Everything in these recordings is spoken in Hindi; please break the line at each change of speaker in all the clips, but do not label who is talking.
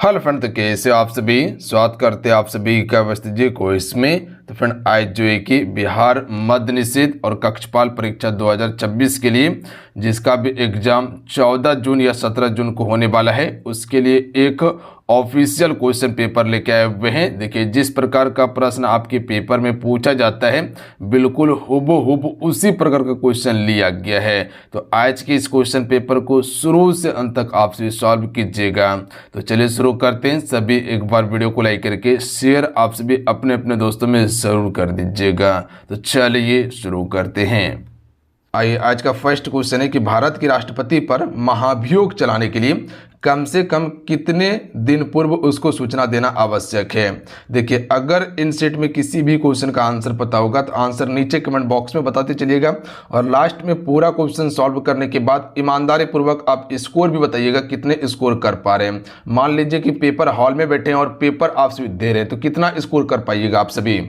हेलो फ्रेंड, तो कैसे आप सभी। स्वागत करते हैं आप सभी का व्यवस्थित जी को इसमें। तो फ्रेंड आज जो है कि बिहार मद्य निषेध और कक्षपाल परीक्षा 2026 के लिए जिसका भी एग्जाम 14 जून या 17 जून को होने वाला है, उसके लिए एक ऑफिशियल क्वेश्चन पेपर लेके आए हुए हैं। देखिए, जिस प्रकार का प्रश्न आपके पेपर में पूछा जाता है बिल्कुल हुबहू उसी प्रकार का क्वेश्चन लिया गया है। तो आज के इस क्वेश्चन पेपर को शुरू से अंत तक आपसे सॉल्व कीजिएगा। तो चलिए शुरू करते हैं। सभी एक बार वीडियो को लाइक करके शेयर आप सभी अपने अपने दोस्तों में जरूर कर दीजिएगा। तो चलिए शुरू करते हैं। आइए, आज का फर्स्ट क्वेश्चन है कि भारत के राष्ट्रपति पर महाभियोग चलाने के लिए कम से कम कितने दिन पूर्व उसको सूचना देना आवश्यक है। देखिए, अगर इन सेट में किसी भी क्वेश्चन का आंसर पता होगा तो आंसर नीचे कमेंट बॉक्स में बताते चलिएगा, और लास्ट में पूरा क्वेश्चन सॉल्व करने के बाद ईमानदारी पूर्वक आप स्कोर भी बताइएगा कितने स्कोर कर पा रहे हैं। मान लीजिए कि पेपर हॉल में बैठे हैं और पेपर आप सभी दे रहे हैं, तो कितना स्कोर कर पाइएगा आप सभी।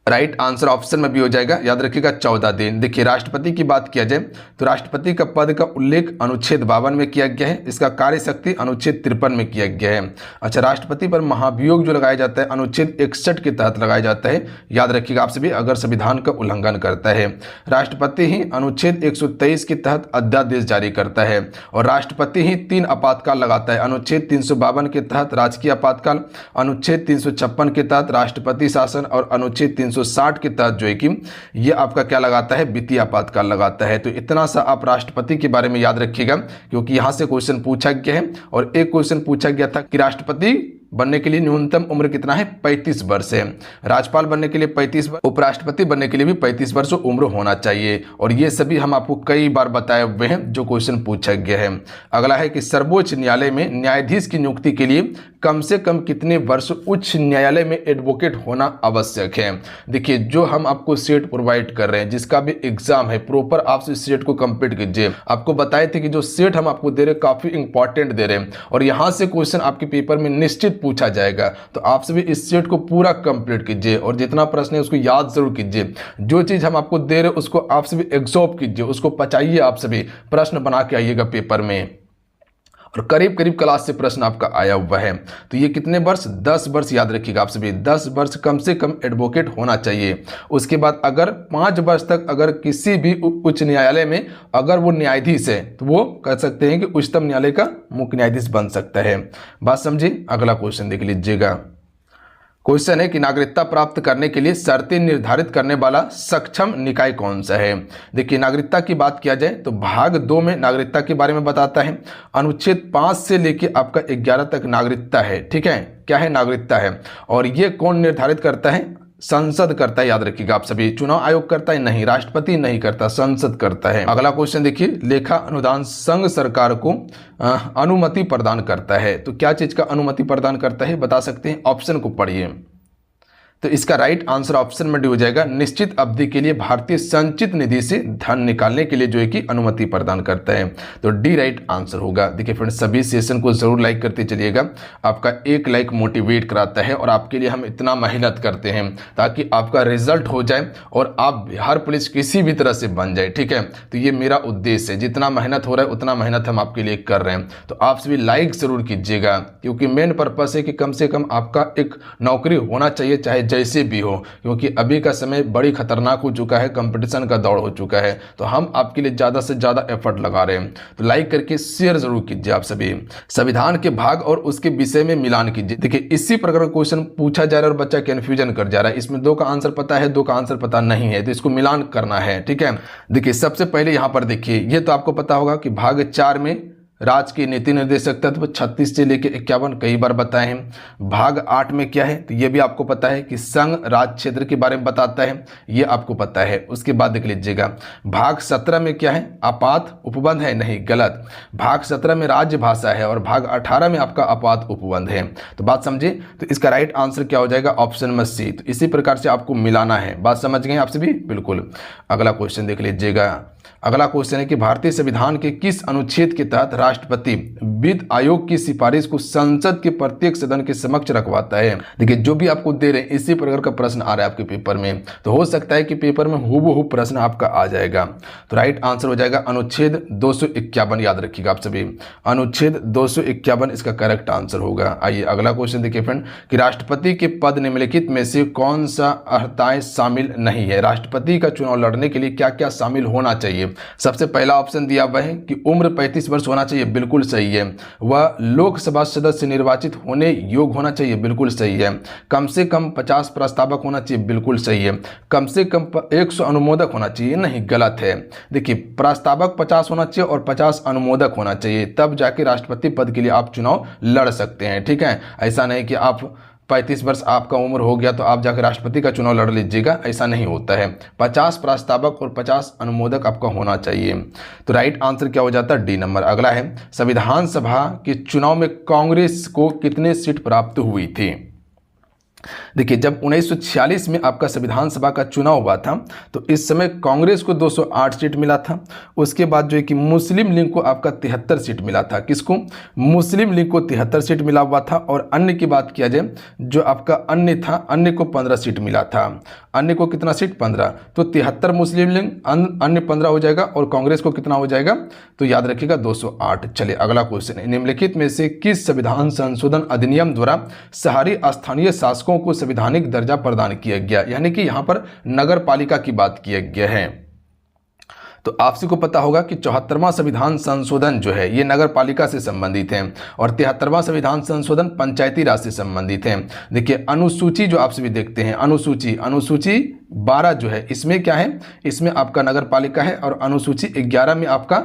राइट आंसर ऑप्शन में भी हो जाएगा, याद रखिएगा 14 दिन। देखिए, राष्ट्रपति की बात किया जाए तो राष्ट्रपति का पद का उल्लेख अनुच्छेद 52 में किया गया है। इसका कार्य शक्ति अनुच्छेद 53 में किया गया है। अच्छा, राष्ट्रपति पर महाभियोग जो लगाया जाता है अनुच्छेद 61 के तहत लगाया जाता है। याद रखिएगा आप सभी, अगर संविधान का उल्लंघन करता है। राष्ट्रपति ही अनुच्छेद 123 के तहत अध्यादेश जारी करता है, और राष्ट्रपति ही 3 आपातकाल लगाता है। अनुच्छेद 352 के तहत राजकीय आपातकाल, अनुच्छेद 356 के तहत राष्ट्रपति शासन, और अनुच्छेद 360 के तहत जो है कि ये आपका क्या लगाता है, वित्तीय आपातकाल लगाता है। तो इतना सा आप राष्ट्रपति के बारे में याद रखिएगा, क्योंकि यहां से क्वेश्चन पूछा गया है। और एक क्वेश्चन पूछा गया था कि राष्ट्रपति बनने के लिए न्यूनतम उम्र कितना है, 35 वर्ष है। राज्यपाल बनने के लिए 35 वर्ष, उपराष्ट्रपति बनने के लिए भी 35 वर्ष उम्र होना चाहिए। और ये सभी हम आपको कई बार बताए हुए हैं जो क्वेश्चन पूछा गया है। अगला है कि सर्वोच्च न्यायालय में न्यायाधीश की नियुक्ति के लिए कम से कम कितने वर्ष उच्च न्यायालय में एडवोकेट होना आवश्यक है। देखिए, जो हम आपको सेट प्रोवाइड कर रहे हैं, जिसका भी एग्जाम है, प्रॉपर आप इस सेट को कंप्लीट कीजिए। आपको बताए थे कि जो सेट हम आपको दे रहे हैं काफी इंपॉर्टेंट दे रहे हैं, और यहां से क्वेश्चन आपके पेपर में निश्चित पूछा जाएगा। तो आप सभी इस सेट को पूरा कंप्लीट कीजिए, और जितना प्रश्न है उसको याद जरूर कीजिए। जो चीज हम आपको दे रहे हैं उसको आप सभी एब्जॉर्ब कीजिए, उसको पचाइए, आप सभी प्रश्न बना के आइएगा पेपर में। और करीब करीब क्लास से प्रश्न आपका आया हुआ है। तो ये कितने वर्ष, 10 वर्ष याद रखिएगा आप सभी। 10 वर्ष कम से कम एडवोकेट होना चाहिए। उसके बाद अगर 5 वर्ष तक अगर किसी भी उच्च न्यायालय में अगर वो न्यायाधीश है तो वो कह सकते हैं कि उच्चतम न्यायालय का मुख्य न्यायाधीश बन सकता है। बात समझिए। अगला क्वेश्चन देख लीजिएगा। क्वेश्चन है कि नागरिकता प्राप्त करने के लिए शर्तें निर्धारित करने वाला सक्षम निकाय कौन सा है। देखिए, नागरिकता की बात किया जाए तो भाग 2 में नागरिकता के बारे में बताता है। अनुच्छेद 5 से लेके आपका 11 तक नागरिकता है। ठीक है, क्या है, नागरिकता है। और ये कौन निर्धारित करता है, संसद करता है। याद रखिएगा आप सभी। चुनाव आयोग करता है नहीं, राष्ट्रपति नहीं करता, संसद करता है। अगला क्वेश्चन देखिए, लेखा अनुदान संघ सरकार को अनुमति प्रदान करता है। तो क्या चीज का अनुमति प्रदान करता है बता सकते हैं, ऑप्शन को पढ़िए। तो इसका राइट आंसर ऑप्शन में डी हो जाएगा, निश्चित अवधि के लिए भारतीय संचित निधि से धन निकालने के लिए जो है कि अनुमति प्रदान करता है। तो डी राइट आंसर होगा। देखिए फ्रेंड्स, सभी सेशन को जरूर लाइक करते चलिएगा। आपका एक लाइक मोटिवेट कराता है, और आपके लिए हम इतना मेहनत करते हैं ताकि आपका रिजल्ट हो जाए और आप बिहार पुलिस किसी भी तरह से बन जाए। ठीक है, तो ये मेरा उद्देश्य है। जितना मेहनत हो रहा है उतना मेहनत हम आपके लिए कर रहे हैं। तो आप सभी लाइक जरूर कीजिएगा, क्योंकि मेन पर्पस है कि कम से कम आपका एक नौकरी होना चाहिए, चाहे जैसे भी हो, क्योंकि अभी का समय बड़ी खतरनाक हो चुका है, कंपटीशन का दौर हो चुका है। तो हम आपके लिए ज्यादा से ज्यादा एफर्ट लगा रहे हैं। तो लाइक करके शेयर जरूर कीजिए आप सभी। संविधान के भाग और उसके विषय में मिलान कीजिए। देखिए, इसी प्रकार का क्वेश्चन पूछा जा रहा है और बच्चा कंफ्यूजन कर जा रहा है। इसमें 2 का आंसर पता है, 2 का आंसर पता नहीं है, तो इसको मिलान करना है। ठीक है, देखिए सबसे पहले यहां पर देखिए, ये तो आपको पता होगा कि भाग 4 में राज्य के नीति निर्देशक तत्व 36 से लेकर 51 कई बार बताए हैं। भाग 8 में क्या है, तो ये भी आपको पता है कि संघ राज्य क्षेत्र के बारे में बताता है, ये आपको पता है। उसके बाद देख लीजिएगा, भाग 17 में क्या है, आपात उपबंध है, नहीं, गलत। भाग 17 में राज्य भाषा है, और भाग 18 में आपका आपात उपबंध है। तो बात समझे। तो इसका राइट आंसर क्या हो जाएगा, ऑप्शन में सी। तो इसी प्रकार से आपको मिलाना है। बात समझ गए आप सभी, बिल्कुल। अगला क्वेश्चन देख लीजिएगा। अगला क्वेश्चन है कि भारतीय संविधान के किस अनुच्छेद के तहत राष्ट्रपति वित्त आयोग की सिफारिश को संसद के प्रत्येक सदन के समक्ष रखवाता है। देखिए जो भी आपको दे रहे हैं इसी प्रकार का प्रश्न आ रहा है आपके पेपर में, तो हो सकता है कि पेपर में हूबहू प्रश्न आपका आ जाएगा। तो राइट आंसर हो जाएगा अनुच्छेद 251, याद रखिएगा आप सभी, अनुच्छेद 251 इसका करेक्ट आंसर होगा। आइए अगला क्वेश्चन देखिए फ्रेंड कि राष्ट्रपति के पद निम्नलिखित में से कौन सा अर्हताएं शामिल नहीं है। राष्ट्रपति का चुनाव लड़ने के लिए क्या क्या शामिल होना चाहिए। सबसे पहला ऑप्शन दिया हुआ है कि उम्र 35 वर्ष होना चाहिए, बिल्कुल सही है। वह लोकसभा सदस्य निर्वाचित होने योग्य होना चाहिए, बिल्कुल सही है। कम से कम 50 प्रस्तावक होना चाहिए, बिल्कुल सही है। कम से कम 100 अनुमोदक होना चाहिए, नहीं, गलत है। देखिए प्रस्तावक 50 होना चाहिए और 50 अनुमोदक होना चाहिए, तब जाके राष्ट्रपति पद के लिए आप चुनाव लड़ सकते हैं। ठीक है, ऐसा नहीं कि आप 35 वर्ष आपका उम्र हो गया तो आप जाकर राष्ट्रपति का चुनाव लड़ लीजिएगा, ऐसा नहीं होता है। 50 प्रस्तावक और 50 अनुमोदक आपका होना चाहिए। तो राइट आंसर क्या हो जाता है, डी नंबर। अगला है संविधान सभा के चुनाव में कांग्रेस को कितने सीट प्राप्त हुई थी। देखिए जब 1946 में आपका संविधान सभा का चुनाव हुआ था तो इस समय कांग्रेस को 208 सीट मिला था। उसके बाद जो है कि मुस्लिम लीग को आपका 73 सीट मिला था। किसको, मुस्लिम लीग को 73 सीट मिला हुआ था। और अन्य की बात किया जाए जो आपका अन्य था, अन्य को 15 सीट मिला था। अन्य को कितना सीट, 15। तो 73 मुस्लिम लीग, अन्य 15 हो जाएगा और कांग्रेस को कितना हो जाएगा, तो याद रखिएगा 208। चलिए अगला क्वेश्चन है निम्नलिखित में से किस संविधान संशोधन अधिनियम द्वारा शहरी स्थानीय शासकों को संवैधानिक दर्जा प्रदान किया गया। यानी कि यहां पर नगर पालिका की बात किया गया है। तो आप सभी को पता होगा कि 74वां संविधान संशोधन जो है ये नगर पालिका से संबंधित है और 73वां संविधान संशोधन पंचायती राज से संबंधित है। देखिए अनुसूची जो आप सभी देखते हैं, अनुसूची 12 जो है इसमें क्या है, इसमें आपका नगर पालिका है और अनुसूची 11 में आपका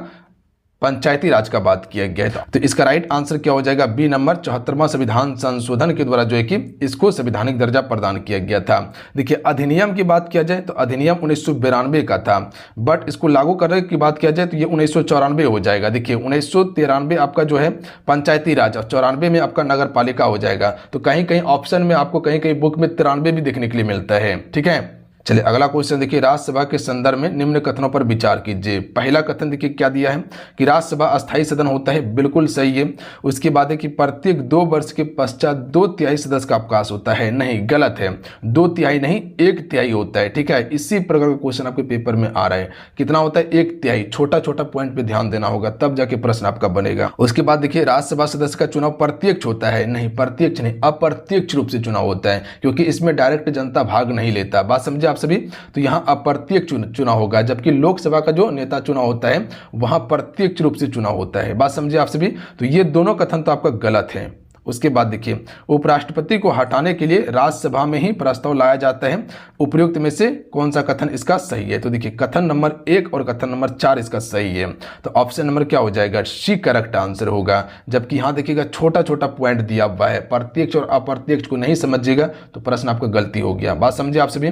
पंचायती राज का बात किया गया था। तो इसका राइट आंसर क्या हो जाएगा, बी नंबर। 74वां संविधान संशोधन के द्वारा जो है कि इसको संवैधानिक दर्जा प्रदान किया गया था। देखिए अधिनियम की बात किया जाए तो अधिनियम 1992 का था, बट इसको लागू करने की बात किया जाए तो ये 1994 हो जाएगा। देखिए 1993 आपका जो है पंचायती राज और 94 में आपका नगर पालिका हो जाएगा। तो कहीं कहीं ऑप्शन में आपको कहीं कहीं बुक में 93 भी देखने के लिए मिलता है। ठीक है, चलिए अगला क्वेश्चन देखिए राज्यसभा के संदर्भ में निम्न कथनों पर विचार कीजिए। पहला कथन देखिए क्या दिया है कि राज्यसभा अस्थायी सदन होता है, बिल्कुल सही है। उसके बाद है कि प्रत्येक 2 वर्ष के पश्चात 2/3 सदस्य का अवकाश होता है, नहीं, गलत है। 2/3 नहीं, 1/3 होता है। ठीक है, इसी प्रकार का क्वेश्चन आपके पेपर में आ रहा है। कितना होता है, 1/3। छोटा छोटा पॉइंट पे ध्यान देना होगा तब जाके प्रश्न आपका बनेगा। उसके बाद देखिए राज्यसभा सदस्य का चुनाव प्रत्यक्ष होता है, नहीं, प्रत्यक्ष नहीं, अप्रत्यक्ष रूप से चुनाव होता है क्योंकि इसमें डायरेक्ट जनता भाग नहीं लेता। बात समझे सभी। तो यहां अप्रत्यक्ष चुनाव होगा, जबकि लोकसभा का जो नेता चुनाव होता है वहां प्रत्यक्ष रूप से चुनाव होता है। बात समझे आप सभी। तो ये दोनों कथन तो आपका गलत है। उसके बाद देखिए उपराष्ट्रपति को हटाने के लिए राज्यसभा में ही प्रस्ताव लाया जाता है। उपयुक्त में से कौन सा कथन इसका सही है, तो देखिए कथन नंबर 1 और कथन नंबर 4 इसका सही है। तो ऑप्शन नंबर क्या हो जाएगा, सी करेक्ट आंसर होगा। जबकि यहां देखिएगा छोटा छोटा पॉइंट दिया हुआ है, प्रत्यक्ष और अप्रत्यक्ष को नहीं समझिएगा तो प्रश्न आपका गलती हो गया। बात समझे आप सभी,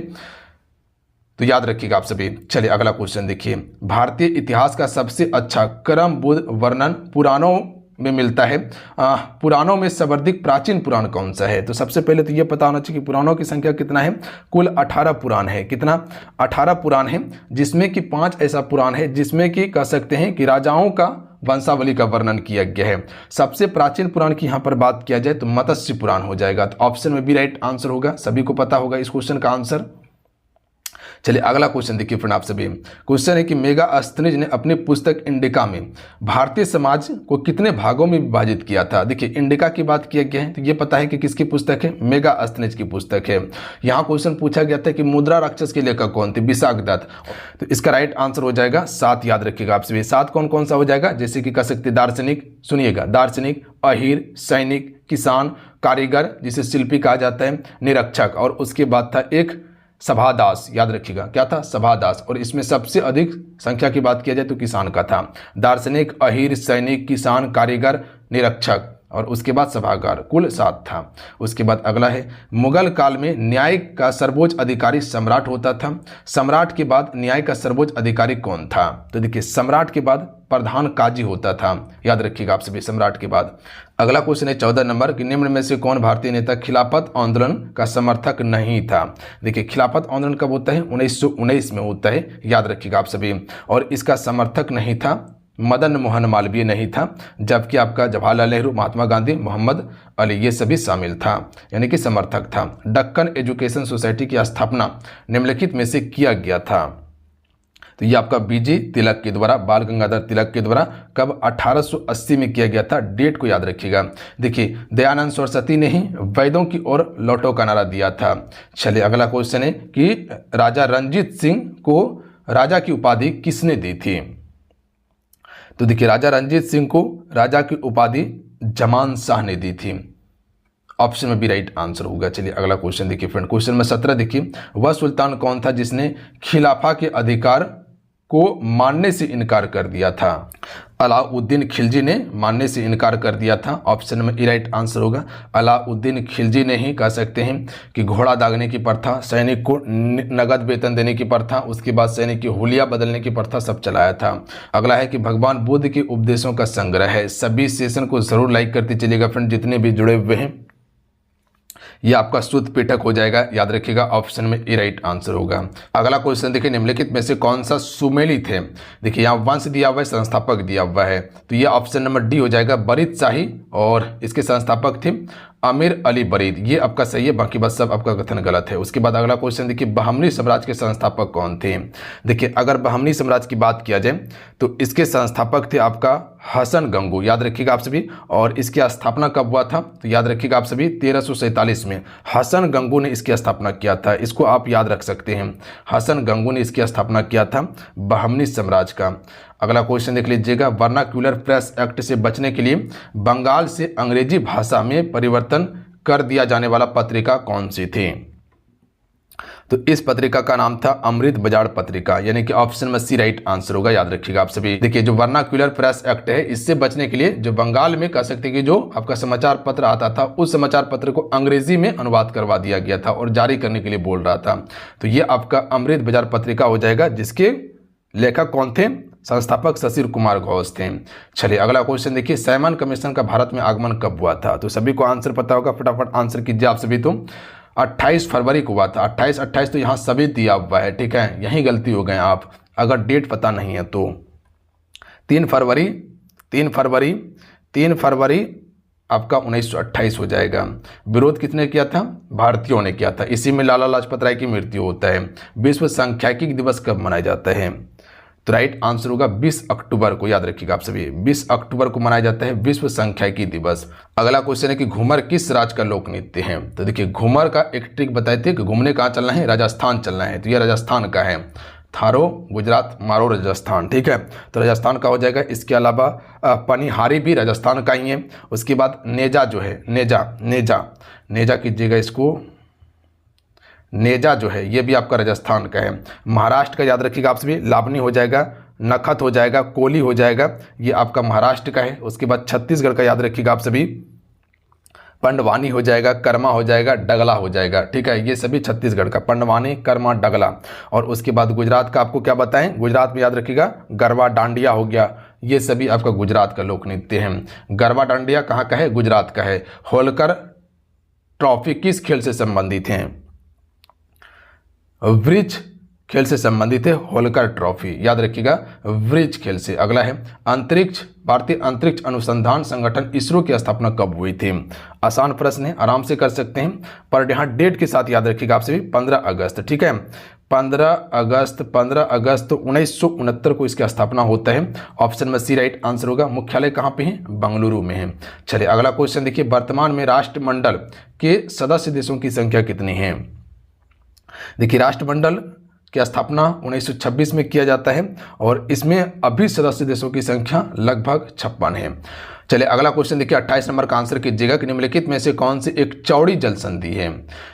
तो याद रखिएगा आप सभी। चलिए अगला क्वेश्चन देखिए भारतीय इतिहास का सबसे अच्छा क्रमबद्ध वर्णन पुराणों में मिलता है। पुराणों में सर्वाधिक प्राचीन पुराण कौन सा है। तो सबसे पहले तो ये पता होना चाहिए कि पुराणों की संख्या कितना है, कुल 18 पुराण है। कितना, 18 पुराण है, जिसमें कि 5 ऐसा पुराण है जिसमें कि कह सकते हैं कि राजाओं का वंशावली का वर्णन किया गया है। सबसे प्राचीन पुराण की यहाँ पर बात किया जाए तो मत्स्य पुराण हो जाएगा। तो ऑप्शन में भी राइट आंसर होगा, सभी को पता होगा इस क्वेश्चन का आंसर। चलिए अगला क्वेश्चन देखिए फ्रेंड आप सभी। क्वेश्चन है कि मेगास्थनीज ने अपनी पुस्तक इंडिका में भारतीय समाज को कितने भागों में विभाजित किया था। देखिए इंडिका की बात किया गया है तो ये पता है कि किसकी पुस्तक है, मेगास्थनीज की पुस्तक है। यहाँ क्वेश्चन पूछा गया था कि मुद्रा राक्षस के लेखक कौन थे, विशाखदत्त। तो इसका राइट आंसर हो जाएगा 7, याद रखिएगा आप सभी। 7 कौन कौन सा हो जाएगा, जैसे कि कह सकते दार्शनिक, सुनिएगा, दार्शनिक, अहीर, सैनिक, किसान, कारीगर जिसे शिल्पी कहा जाता है, निरीक्षक, और उसके बाद था एक सभादास। याद रखिएगा क्या था, सभादास। और इसमें सबसे अधिक संख्या की बात किया जाए तो किसान का था। दार्शनिक, अहीर, सैनिक, किसान, कारीगर, निरीक्षक और उसके बाद सभागार, कुल 7 था। उसके बाद अगला है, मुगल काल में न्याय का सर्वोच्च अधिकारी सम्राट होता था। सम्राट के बाद न्याय का सर्वोच्च अधिकारी कौन था? तो देखिए, सम्राट के बाद प्रधान काजी होता था, याद रखिएगा आप सभी, सम्राट के बाद। अगला क्वेश्चन है 14 नंबर कि निम्न में से कौन भारतीय नेता खिलाफत आंदोलन का समर्थक नहीं था? देखिए, खिलाफत आंदोलन कब होता है? 1919 में होता है, याद रखिएगा आप सभी। और इसका समर्थक नहीं था मदन मोहन मालवीय नहीं था, जबकि आपका जवाहरलाल नेहरू, महात्मा गांधी, मोहम्मद अली, ये सभी शामिल था, यानी कि समर्थक था। दक्कन एजुकेशन सोसाइटी की स्थापना निम्नलिखित में से किया गया था? तो ये आपका बीजी तिलक के द्वारा, बाल गंगाधर तिलक के द्वारा। कब? 1880 में किया गया था। डेट को याद रखिएगा। देखिए, दयानंद सरस्वती ने ही वैदों की ओर लौटो का नारा दिया था। चलिए, अगला क्वेश्चन है कि राजा रणजीत सिंह को राजा की उपाधि किसने दी थी? तो देखिए, राजा रणजीत सिंह को राजा की उपाधि जमान शाह ने दी थी। ऑप्शन में भी राइट आंसर होगा। चलिए, अगला क्वेश्चन देखिए फ्रेंड, क्वेश्चन नंबर 17 देखिए, वह सुल्तान कौन था जिसने खिलाफा के अधिकार को मानने से इनकार कर दिया था? अलाउद्दीन खिलजी ने मानने से इनकार कर दिया था। ऑप्शन में ई राइट आंसर होगा। अलाउद्दीन खिलजी ने ही, कह सकते हैं कि घोड़ा दागने की प्रथा, सैनिक को नगद वेतन देने की प्रथा, उसके बाद सैनिक की हुलिया बदलने की प्रथा सब चलाया था। अगला है कि भगवान बुद्ध के उपदेशों का संग्रह है। सभी सेशन को जरूर लाइक करते चलिएगा फ्रेंड, जितने भी जुड़े हुए हैं। ये आपका शुद्ध पिटक हो जाएगा, याद रखिएगा। ऑप्शन में ए राइट आंसर होगा। अगला क्वेश्चन देखिए, निम्नलिखित में से कौन सा सुमेली थे? देखिए, यहाँ वंश दिया हुआ है, संस्थापक दिया हुआ है, तो ये ऑप्शन नंबर डी हो जाएगा, बरीद शाही, और इसके संस्थापक थे अमीर अली बरीद। ये आपका सही है, बाकी बस सब आपका कथन गलत है। उसके बाद अगला क्वेश्चन देखिए, बहमनी साम्राज्य के संस्थापक कौन थे? देखिए, अगर बहमनी साम्राज्य की बात किया जाए तो इसके संस्थापक थे आपका हसन गंगू, याद रखिएगा आप सभी। और इसकी स्थापना कब हुआ था? तो याद रखिएगा आप सभी, 1347 में हसन गंगू ने इसकी स्थापना किया था। इसको आप याद रख सकते हैं, हसन गंगू ने इसकी स्थापना किया था बहमनी साम्राज्य का। अगला क्वेश्चन देख लीजिएगा, वर्नाक्यूलर प्रेस एक्ट से बचने के लिए बंगाल से अंग्रेजी भाषा में परिवर्तन कर दिया जाने वाला पत्रिका कौन सी थी? तो इस पत्रिका का नाम था अमृत बाजार पत्रिका, यानी कि ऑप्शन में सी राइट आंसर होगा, याद रखिएगा आप सभी। देखिए, जो वर्नाक्यूलर प्रेस एक्ट है, इससे बचने के लिए जो बंगाल में, कह सकते हैं कि जो आपका समाचार पत्र आता था, उस समाचार पत्र को अंग्रेजी में अनुवाद करवा दिया गया था और जारी करने के लिए बोल रहा था। तो ये आपका अमृत बाजार पत्रिका हो जाएगा, जिसके लेखक कौन थे? संस्थापक शशिर कुमार घोष थे। चलिए, अगला क्वेश्चन देखिए, साइमन कमीशन का भारत में आगमन कब हुआ था? तो सभी को आंसर पता होगा, फटाफट आंसर कीजिए आप सभी। तो 28 फरवरी को हुआ था। 28 तो यहाँ सभी दिया हुआ है, ठीक है, यहीं गलती हो गए आप, अगर डेट पता नहीं है तो। 3 फरवरी आपका 1928 हो जाएगा। विरोध किसने किया था? भारतीयों ने किया था। इसी में लाला लाजपत राय की मृत्यु होता है। विश्व सांख्यिकी दिवस कब मनाया जाता है? तो राइट आंसर होगा 20 अक्टूबर को, याद रखिएगा आप सभी, 20 अक्टूबर को मनाया जाता है विश्व सांख्यिकी दिवस। अगला क्वेश्चन है कि घूमर किस राज्य का लोक नृत्य है? तो देखिए, घूमर का एक ट्रिक बताए थे कि घूमने कहाँ चलना है? राजस्थान चलना है, तो यह राजस्थान का है। थारो गुजरात, मारो राजस्थान, ठीक है, तो राजस्थान का हो जाएगा। इसके अलावा पनिहारी भी राजस्थान का ही है। उसके बाद नेजा जो है, नेजा कीजिएगा इसको, नेजा जो है ये भी आपका राजस्थान का है। महाराष्ट्र का याद रखिएगा आप सभी, लावनी हो जाएगा, नखत हो जाएगा, कोली हो जाएगा, ये आपका महाराष्ट्र का है। उसके बाद छत्तीसगढ़ का याद रखिएगा आप सभी, पंडवानी हो जाएगा, कर्मा हो जाएगा, डगला हो जाएगा, ठीक है, ये सभी छत्तीसगढ़ का, पंडवानी, कर्मा, डगला। और उसके बाद गुजरात का आपको क्या बताएं? गुजरात में याद रखिएगा गरबा डांडिया हो गया, ये सभी आपका गुजरात का लोक नृत्य है। गरबा डांडिया कहाँ का है? गुजरात का है। होलकर ट्रॉफी किस खेल से संबंधित हैं? वृक्ष खेल से संबंधित है होलकर ट्रॉफी, याद रखिएगा, वृक्ष खेल से। अगला है भारतीय अंतरिक्ष अनुसंधान संगठन इसरो की स्थापना कब हुई थी? आसान प्रश्न है, आराम से कर सकते हैं, पर यहाँ डेट के साथ याद रखिएगा आप सभी, 15 अगस्त, ठीक है, 15 अगस्त 1969 को इसकी स्थापना होता है। ऑप्शन में सी राइट आंसर होगा। मुख्यालय कहाँ पे है? बेंगलुरु में है। चलिए, अगला क्वेश्चन देखिए, वर्तमान में राष्ट्रमंडल के सदस्य देशों की संख्या कितनी है? देखिए, राष्ट्रमंडल की स्थापना 1926 में किया जाता है और इसमें अभी सदस्य देशों की संख्या लगभग 56 है। चलिए अगला क्वेश्चन देखिए 28 नंबर का आंसर कीजिएगा कि निम्नलिखित में से कौन सी एक चौड़ी जल संधि है।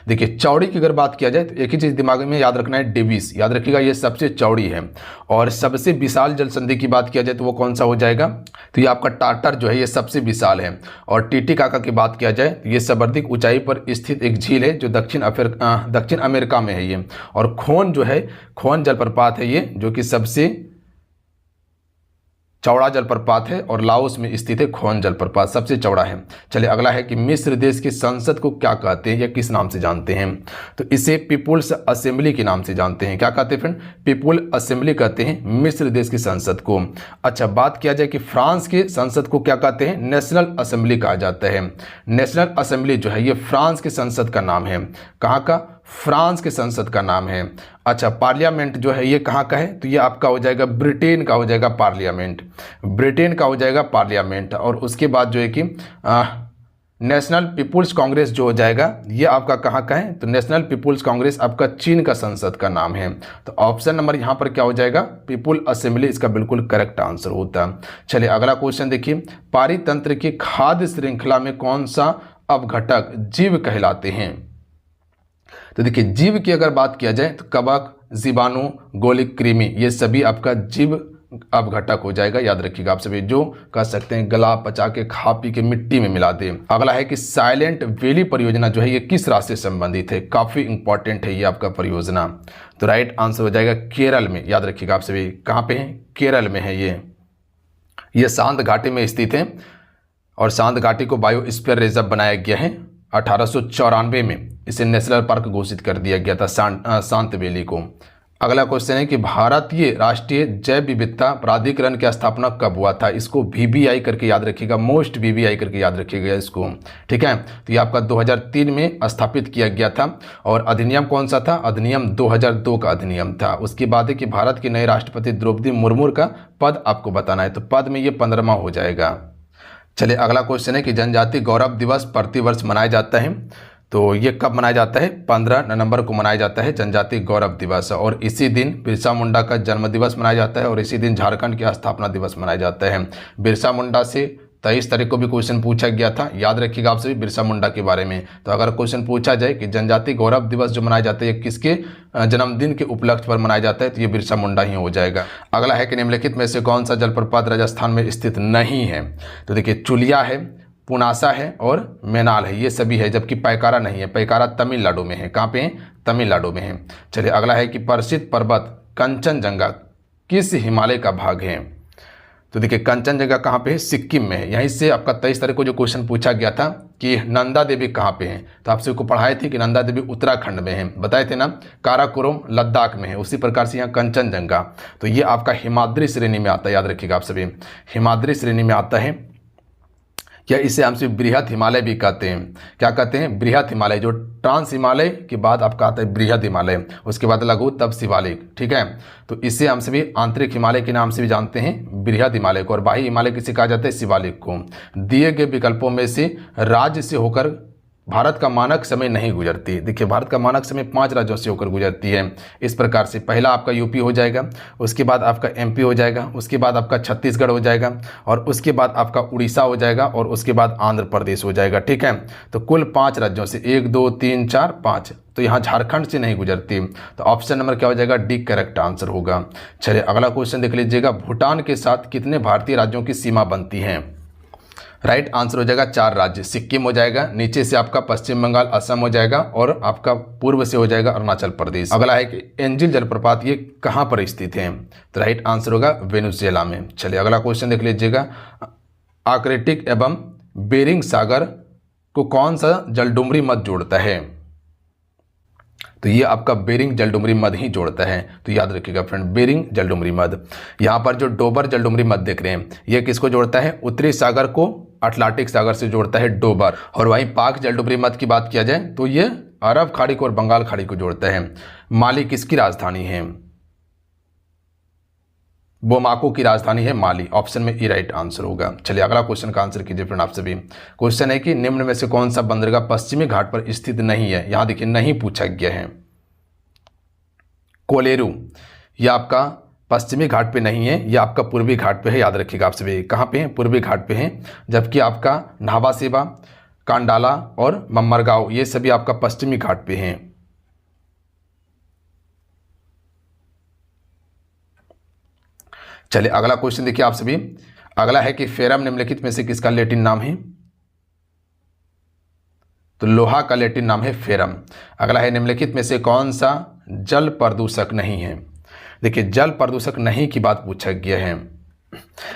देखिए चौड़ी की अगर बात किया जाए तो एक ही चीज दिमाग में याद रखना है, डेविस, याद रखिएगा ये सबसे चौड़ी है। और सबसे विशाल जल संधि की बात किया जाए तो वो कौन सा हो जाएगा, तो ये आपका टाटर जो है ये सबसे विशाल है। और टिटिकाका की बात किया जाए तो ये सर्वाधिक ऊंचाई पर स्थित एक झील है जो दक्षिण अमेरिका में है ये। और खोन जो है, खोन जलप्रपात है ये, जो कि सबसे चौड़ा जलप्रपात है और लाओस में स्थित है खोन जलप्रपात, सबसे चौड़ा है। चलिए अगला है कि मिस्र देश की संसद को क्या कहते हैं या किस नाम से जानते हैं, तो इसे पीपुल्स असेंबली के नाम से जानते हैं। क्या कहते हैं फ्रेंड, पीपुल असेंबली कहते हैं मिस्र देश की संसद को। अच्छा बात किया जाए कि फ्रांस की संसद को क्या कहते हैं, नेशनल असेंबली कहा जाता है। नेशनल असेंबली जो है ये फ्रांस की संसद का नाम है। कहाँ का, फ्रांस के संसद का नाम है। अच्छा पार्लियामेंट जो है ये कहाँ का है, तो ये आपका हो जाएगा ब्रिटेन का हो जाएगा पार्लियामेंट, ब्रिटेन का हो जाएगा पार्लियामेंट। और उसके बाद जो है कि नेशनल पीपुल्स कांग्रेस जो हो जाएगा ये आपका कहाँ का है, तो नेशनल पीपुल्स कांग्रेस आपका चीन का संसद का नाम है। तो ऑप्शन नंबर यहाँ पर क्या हो जाएगा, पीपुल असेंबली इसका बिल्कुल करेक्ट आंसर होता है। चलिए अगला क्वेश्चन देखिए, पारितंत्र की खाद्य श्रृंखला में कौन सा अपघटक जीव कहलाते हैं। तो देखिए जीव की अगर बात किया जाए तो कवक, जीवाणु, गोलिक, कृमि, ये सभी आपका जीव अपघटक हो जाएगा। याद रखिएगा आप सभी, जो कह सकते हैं गला पचा के खा पी के मिट्टी में मिला दे। अगला है कि साइलेंट वैली परियोजना जो है ये किस राज्य से संबंधित है, काफी इंपॉर्टेंट है ये आपका परियोजना। तो राइट आंसर हो जाएगा केरल में। याद रखिएगा आप सभी, कहाँ पे है, केरल में है ये शांत घाटी में स्थित है। और शांत घाटी को बायोस्फीयर रिजर्व बनाया गया है 1894 में, इसे नेशनल पार्क घोषित कर दिया गया था शांत वैली को। अगला क्वेश्चन है कि भारतीय राष्ट्रीय जैव विविधता प्राधिकरण की स्थापना कब हुआ था, इसको VBI करके याद रखिएगा, मोस्ट VBI करके याद रखिएगा इसको, ठीक है। तो ये आपका 2003 में स्थापित किया गया था। और अधिनियम कौन सा था, अधिनियम 2002 का अधिनियम था। उसके बाद है कि भारत के नए राष्ट्रपति द्रौपदी मुर्मू का पद आपको बताना है, तो पद में ये 15वां हो जाएगा। चलिए अगला क्वेश्चन है कि जनजाति गौरव दिवस प्रतिवर्ष मनाया जाता है, तो ये कब मनाया जाता है, 15 नवंबर को मनाया जाता है जनजाति गौरव दिवस। और इसी दिन बिरसा मुंडा का जन्म दिवस मनाया जाता है और इसी दिन झारखंड की स्थापना दिवस मनाया जाता है। बिरसा मुंडा से 23 तारीख को भी क्वेश्चन पूछा गया था, याद रखिएगा आप सभी बिरसा मुंडा के बारे में। तो अगर क्वेश्चन पूछा जाए कि जनजाति गौरव दिवस जो मनाया जाता है ये किसके जन्मदिन के उपलक्ष्य पर मनाया जाता है, तो ये बिरसा मुंडा ही हो जाएगा। अगला है कि निम्नलिखित में से कौन सा जलप्रपात राजस्थान में स्थित नहीं है, तो देखिए चुलिया है, पुनासा है और मैनाल है, ये सभी है। जबकि पैकारा नहीं है, पैकारा तमिलनाडु में है। कहाँ पे है, तमिलनाडु में है। चलिए अगला है कि प्रसिद्ध पर्वत कंचनजंगा किस हिमालय का भाग है, तो देखिए कंचनजंगा कहाँ पे है, सिक्किम में है। यहीं से आपका 23 तारीख को जो क्वेश्चन पूछा गया था कि नंदा देवी कहाँ पे है, तो आपसे को पढ़ाए थे कि नंदा देवी उत्तराखंड में है, बताए थे ना, काराकोरम लद्दाख में है। उसी प्रकार से यहाँ कंचनजंगा, तो ये आपका हिमाद्री श्रेणी में आता है। याद रखिएगा आप सभी, हिमाद्री श्रेणी में आता है। या इसे हमसे बृहद हिमालय भी कहते हैं। क्या कहते हैं, बृहद हिमालय। जो ट्रांस हिमालय के बाद आपका आता है बृहद हिमालय, उसके बाद लघु, तब शिवालिक, ठीक है। तो इसे हम सभी आंतरिक हिमालय के नाम से भी जानते हैं बृहद हिमालय को, और बाह्य हिमालय किसे कहा जाता है, शिवालिक को। दिए गए विकल्पों में से राज्य से होकर भारत का मानक समय नहीं गुजरती। देखिए भारत का मानक समय 5 राज्यों से होकर गुजरती है। इस प्रकार से पहला आपका यूपी हो जाएगा, उसके बाद आपका MP हो जाएगा, उसके बाद आपका छत्तीसगढ़ हो जाएगा, और उसके बाद आपका उड़ीसा हो जाएगा, और उसके बाद आंध्र प्रदेश हो जाएगा, ठीक है। तो कुल 5 राज्यों से 1 2 3 4 5, तो यहाँ झारखंड से नहीं गुजरती। तो ऑप्शन नंबर क्या हो जाएगा, डी करेक्ट आंसर होगा। चलिए अगला क्वेश्चन देख लीजिएगा, भूटान के साथ कितने भारतीय राज्यों की सीमा बनती है। राइट आंसर हो जाएगा 4 राज्य, सिक्किम हो जाएगा, नीचे से आपका पश्चिम बंगाल असम हो जाएगा, और आपका पूर्व से हो जाएगा अरुणाचल प्रदेश। अगला है कि एंजिल जलप्रपात ये कहाँ पर स्थित है, तो राइट आंसर होगा वेनेजुएला में। चलिए अगला क्वेश्चन देख लीजिएगा, आर्कटिक एवं बेरिंग सागर को कौन सा जलडुमरी मध्य जोड़ता है, तो ये आपका बेरिंग जलडुमरी मध्य ही जोड़ता है। तो याद रखिएगा फ्रेंड, बेरिंग जलडुमरी मध्य। यहाँ पर जो डोबर जलडुमरी मध्य देख रहे हैं, ये किसको जोड़ता है, उत्तरी सागर को अटलांटिक सागर से जोड़ता है डोबर। और वहीं पाक जलडुमरी मध्य की बात किया जाए तो ये अरब खाड़ी को और बंगाल खाड़ी को जोड़ता है। माली किसकी राजधानी है, बोमाको की राजधानी है माली। ऑप्शन में ई राइट आंसर होगा। चलिए अगला क्वेश्चन का आंसर कीजिए फ्रेंड आप सभी। क्वेश्चन है कि निम्न में से कौन सा बंदरगाह पश्चिमी घाट पर स्थित नहीं है। यहां देखिए नहीं पूछा गया है। कोलेरू, यह आपका पश्चिमी घाट पे नहीं है, ये आपका पूर्वी घाट पे है, याद रखिएगा आप सभी। कहाँ पे है? पूर्वी घाट पे है। जबकि आपका न्हावा शेवा, कांडाला और मम्मरगांव ये सभी आपका पश्चिमी घाट पे हैं। चलिए अगला क्वेश्चन देखिए आप सभी। अगला है कि फेरम निम्नलिखित में से किसका लैटिन नाम है? तो लोहा का लैटिन नाम है फेरम। अगला है निम्नलिखित में से कौन सा जल प्रदूषक नहीं है? देखिए जल प्रदूषक नहीं की बात पूछा गया है।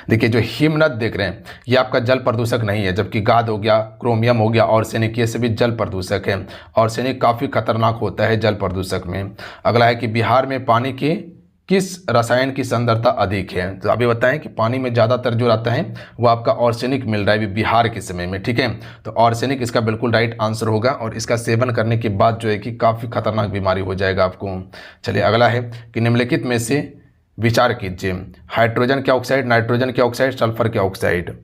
देखिए जो हिमनद देख रहे हैं ये आपका जल प्रदूषक नहीं है, जबकि गाद हो गया, क्रोमियम हो गया, आर्सेनिक ये सभी जल प्रदूषक है। आर्सेनिक काफ़ी खतरनाक होता है जल प्रदूषक में। अगला है कि बिहार में पानी की किस रसायन की सांद्रता अधिक है? तो अभी बताएं कि पानी में ज़्यादातर जो रहता है वो आपका आर्सेनिक मिल रहा है बिहार के समय में, ठीक है। तो आर्सेनिक इसका बिल्कुल राइट आंसर होगा और इसका सेवन करने के बाद जो है कि काफ़ी खतरनाक बीमारी हो जाएगा आपको। चलिए अगला है कि निम्नलिखित में से विचार कीजिए, हाइड्रोजन के ऑक्साइड, नाइट्रोजन के ऑक्साइड, सल्फर के ऑक्साइड।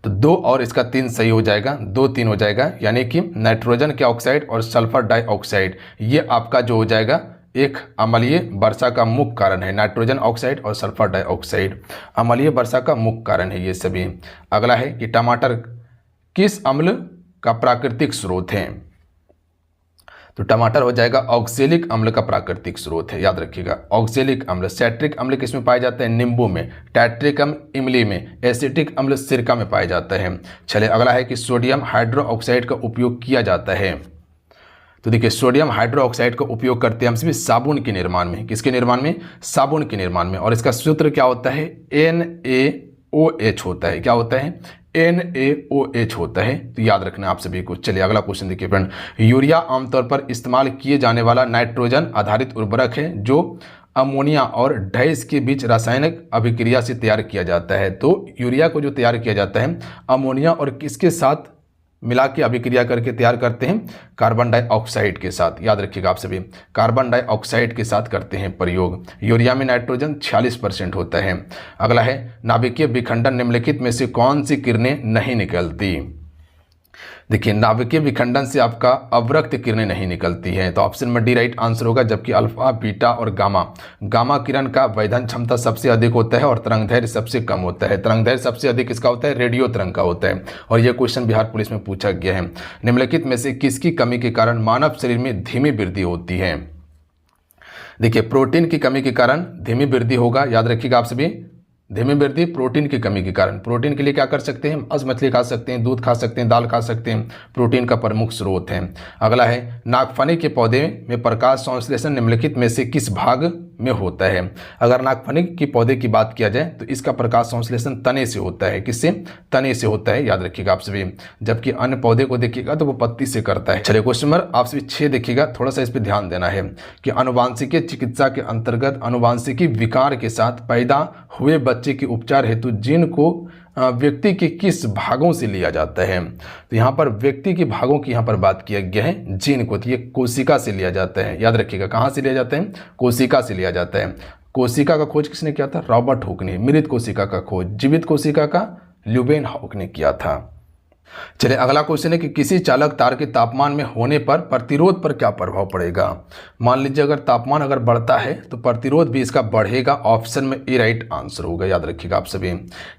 तो 2 और इसका 3 सही हो जाएगा, 2 3 हो जाएगा, यानी कि नाइट्रोजन के ऑक्साइड और सल्फर डाइऑक्साइड ये आपका जो हो जाएगा एक अम्लीय वर्षा का मुख्य कारण है। नाइट्रोजन ऑक्साइड और सल्फर डाइऑक्साइड अम्लीय वर्षा का मुख्य कारण है ये सभी। अगला है कि टमाटर किस अम्ल का प्राकृतिक स्रोत है? तो टमाटर हो जाएगा ऑक्सैलिक अम्ल का प्राकृतिक स्रोत है, याद रखिएगा। ऑक्सैलिक अम्ल, सैट्रिक अम्ल किसमें पाए जाते हैं? नींबू में, टैट्रिक अम्ल इमली में, एसिटिक अम्ल सिरका में पाया जाता है। चलिए अगला है कि सोडियम हाइड्रोक्साइड का उपयोग किया जाता है। तो देखिए सोडियम हाइड्रोक्साइड का उपयोग करते हैं हम सभी साबुन के निर्माण में। किसके निर्माण में? साबुन के निर्माण में। और इसका सूत्र क्या होता है? NaOH होता है। क्या होता है? NaOH होता है। तो याद रखना आप सभी को। चलिए अगला क्वेश्चन देखिए फ्रेंड। यूरिया आमतौर पर इस्तेमाल किए जाने वाला नाइट्रोजन आधारित उर्वरक है जो अमोनिया और डैश के बीच रासायनिक अभिक्रिया से तैयार किया जाता है। तो यूरिया को जो तैयार किया जाता है अमोनिया और किसके साथ मिला के अभिक्रिया करके तैयार करते हैं? कार्बन डाइऑक्साइड के साथ। याद रखिएगा आप सभी, कार्बन डाइऑक्साइड के साथ करते हैं प्रयोग। यूरिया में नाइट्रोजन 46% होता है। अगला है नाभिकीय विखंडन निम्नलिखित में से कौन सी किरणें नहीं निकलती? देखिए नाभिकीय विखंडन से आपका अवरक्त किरणें नहीं निकलती हैं, तो ऑप्शन में डी राइट आंसर होगा। जबकि अल्फा, बीटा और गामा किरण का वेधन क्षमता सबसे अधिक होता है और तरंगदैर्घ्य सबसे कम होता है। तरंगदैर्घ्य सबसे अधिक इसका होता है रेडियो तरंग का होता है। और यह क्वेश्चन बिहार पुलिस में पूछा गया है। निम्नलिखित में से किसकी कमी के कारण मानव शरीर में धीमी वृद्धि होती है? देखिए प्रोटीन की कमी के कारण धीमी वृद्धि होगा, याद रखिएगा आप सभी। धीमी वृद्धि प्रोटीन की कमी के कारण। प्रोटीन के लिए क्या कर सकते हैं? मांस मछली खा सकते हैं, दूध खा सकते हैं, दाल खा सकते हैं, प्रोटीन का प्रमुख स्रोत है। अगला है नागफनी के पौधे में प्रकाश संश्लेषण निम्नलिखित में से किस भाग में होता है? अगर नागफनी के पौधे की बात किया जाए तो इसका प्रकाश संश्लेषण तने से होता है। किससे? तने से होता है, याद रखिएगा आप सभी। जबकि अन्य पौधे को देखिएगा तो वो पत्ती से करता है। चलिए क्वेश्चन नंबर आप सभी 6 देखिएगा, थोड़ा सा इस पर ध्यान देना है कि अनुवांशिकी चिकित्सा के अंतर्गत अनुवांशिकी विकार के साथ पैदा हुए बच्चे के उपचार हेतु जीन को व्यक्ति के किस भागों से लिया जाता है? तो यहाँ पर व्यक्ति के भागों की यहाँ पर बात किया गया है, जीन को। तो ये कोशिका से लिया जाता है, याद रखिएगा। कहाँ से लिया जाता है? कोशिका से लिया जाता है। कोशिका का खोज किसने किया था? रॉबर्ट हुक ने। मृत कोशिका का खोज जीवित कोशिका का ल्यूवेनहॉक ने किया था। चलिए अगला क्वेश्चन है कि किसी चालक तार के तापमान में होने पर प्रतिरोध पर क्या प्रभाव पड़ेगा? मान लीजिए अगर तापमान अगर बढ़ता है तो प्रतिरोध भी इसका बढ़ेगा। ऑप्शन में ए राइट आंसर होगा, याद रखिएगा आप सभी।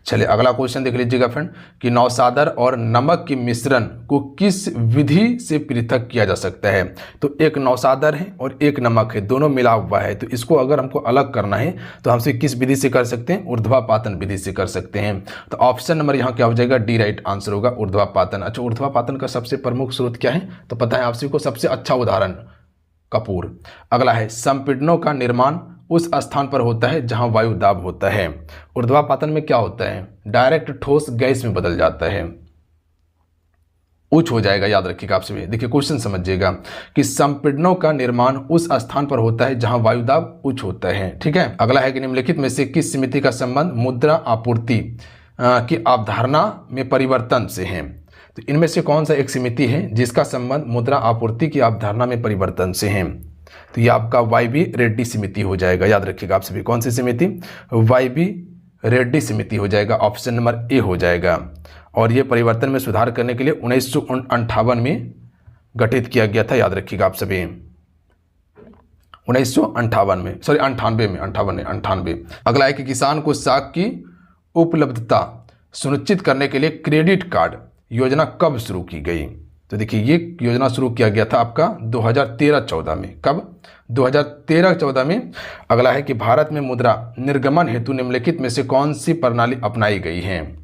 चलिए अगला क्वेश्चन देख लीजिएगा फ्रेंड कि नौसादर और नमक के मिश्रण को किस विधि से पृथक किया जा सकता है? तो एक नौसादर है और एक नमक है, दोनों मिला हुआ है। तो इसको अगर हमको अलग करना है तो हमसे किस विधि से कर सकते हैं? ऊर्ध्वापातन विधि से कर सकते हैं। तो ऑप्शन नंबर यहाँ क्या हो जाएगा? डी राइट आंसर होगा, ऊर्ध्वापातन। अच्छा ऊर्ध्वापातन का सबसे प्रमुख स्रोत क्या है? तो पता है आप सभी को, सबसे अच्छा उदाहरण कपूर। अगला है संपीड़नों का निर्माण उस स्थान पर होता है जहां वायु दाब होता है। ऊर्ध्वापातन में क्या होता है? डायरेक्ट ठोस गैस में बदल जाता है, उच्च हो जाएगा, याद रखिएगा आप सभी। देखिए क्वेश्चन समझिएगा कि संपीड़नों का निर्माण उस स्थान पर होता है जहां वायु दाब उच्च होता है, ठीक है। अगला है कि निम्नलिखित में से किस समिति का संबंध मुद्रा आपूर्ति की अवधारणा में परिवर्तन से है? तो इनमें से कौन सा एक समिति है जिसका संबंध मुद्रा आपूर्ति की अवधारणा में परिवर्तन से है? तो ये आपका वाई.बी. रेड्डी समिति हो जाएगा, याद रखिएगा आप सभी। कौन सी समिति? वाई.बी. रेड्डी समिति हो जाएगा, ऑप्शन नंबर ए हो जाएगा। और ये परिवर्तन में सुधार करने के लिए 1958 में गठित किया गया था, याद रखिएगा आप सभी। 1958 में, सॉरी 98 में, 98। अगला है कि किसान को साख की उपलब्धता सुनिश्चित करने के लिए क्रेडिट कार्ड योजना कब शुरू की गई? तो देखिए ये योजना शुरू किया गया था आपका 2013-14 में। कब? 2013-14 में। अगला है कि भारत में मुद्रा निर्गमन हेतु निम्नलिखित में से कौन सी प्रणाली अपनाई गई है?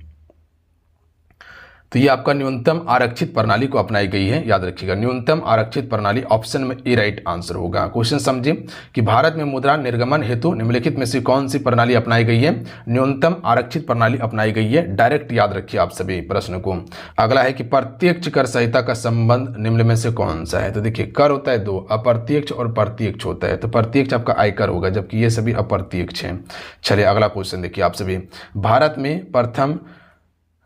तो ये आपका न्यूनतम आरक्षित प्रणाली को अपनाई गई है, याद रखिएगा। न्यूनतम आरक्षित प्रणाली, ऑप्शन में ए राइट आंसर होगा। क्वेश्चन समझिए कि भारत में मुद्रा निर्गमन हेतु निम्नलिखित में से कौन सी प्रणाली अपनाई गई है? न्यूनतम आरक्षित प्रणाली अपनाई गई है। डायरेक्ट याद रखिए आप सभी प्रश्न को। अगला है कि प्रत्यक्ष कर संहिता का संबंध निम्न में से कौन सा है? तो देखिए कर होता है दो, अप्रत्यक्ष और प्रत्यक्ष होता है। तो प्रत्यक्ष आपका आयकर होगा, जबकि ये सभी अप्रत्यक्ष हैं। चलिए अगला क्वेश्चन देखिए आप सभी। भारत में प्रथम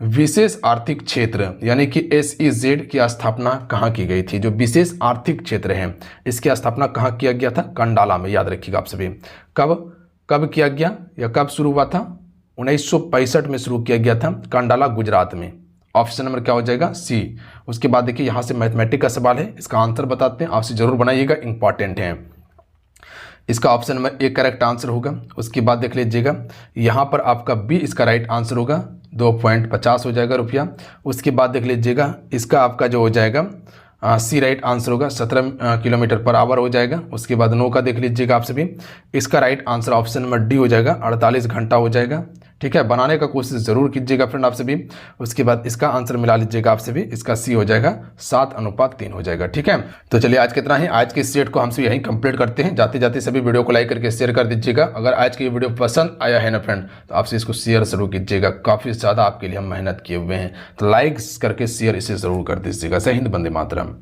विशेष आर्थिक क्षेत्र यानी कि SEZ की स्थापना कहाँ की गई थी? जो विशेष आर्थिक क्षेत्र है इसकी स्थापना कहाँ किया गया था? कंडाला में, याद रखिएगा आप सभी। कब किया गया या कब शुरू हुआ था? 1965 में शुरू किया गया था, कंडाला गुजरात में। ऑप्शन नंबर क्या हो जाएगा? सी। उसके बाद देखिए यहाँ से मैथमेटिक का सवाल है, इसका आंसर बताते हैं, आपसे जरूर बनाइएगा, इंपॉर्टेंट है। इसका option number A correct answer होगा। उसके बाद देख लीजिएगा यहाँ पर आपका बी इसका राइट आंसर होगा, 2.50 हो जाएगा रुपया। उसके बाद देख लीजिएगा इसका आपका जो हो जाएगा सी राइट आंसर होगा, 17 किलोमीटर पर आवर हो जाएगा। उसके बाद नो का देख लीजिएगा आप सभी, इसका right answer option number D हो जाएगा, 48 घंटा हो जाएगा। ठीक है, बनाने का कोशिश जरूर कीजिएगा फ्रेंड आप सभी। उसके बाद इसका आंसर मिला लीजिएगा आप सभी, इसका सी हो जाएगा, 7:3 हो जाएगा। ठीक है, तो चलिए आज कितना है, आज के सेट को हमसे यहीं कंप्लीट करते हैं। जाते जाते सभी वीडियो को लाइक करके शेयर कर दीजिएगा। अगर आज की वीडियो पसंद आया है ना फ्रेंड, तो आपसे इसको शेयर जरूर कीजिएगा, काफ़ी ज़्यादा आपके लिए हम मेहनत किए हुए हैं। तो लाइक करके शेयर इसे ज़रूर कर दीजिएगा। जय हिंद, वंदे मातरम।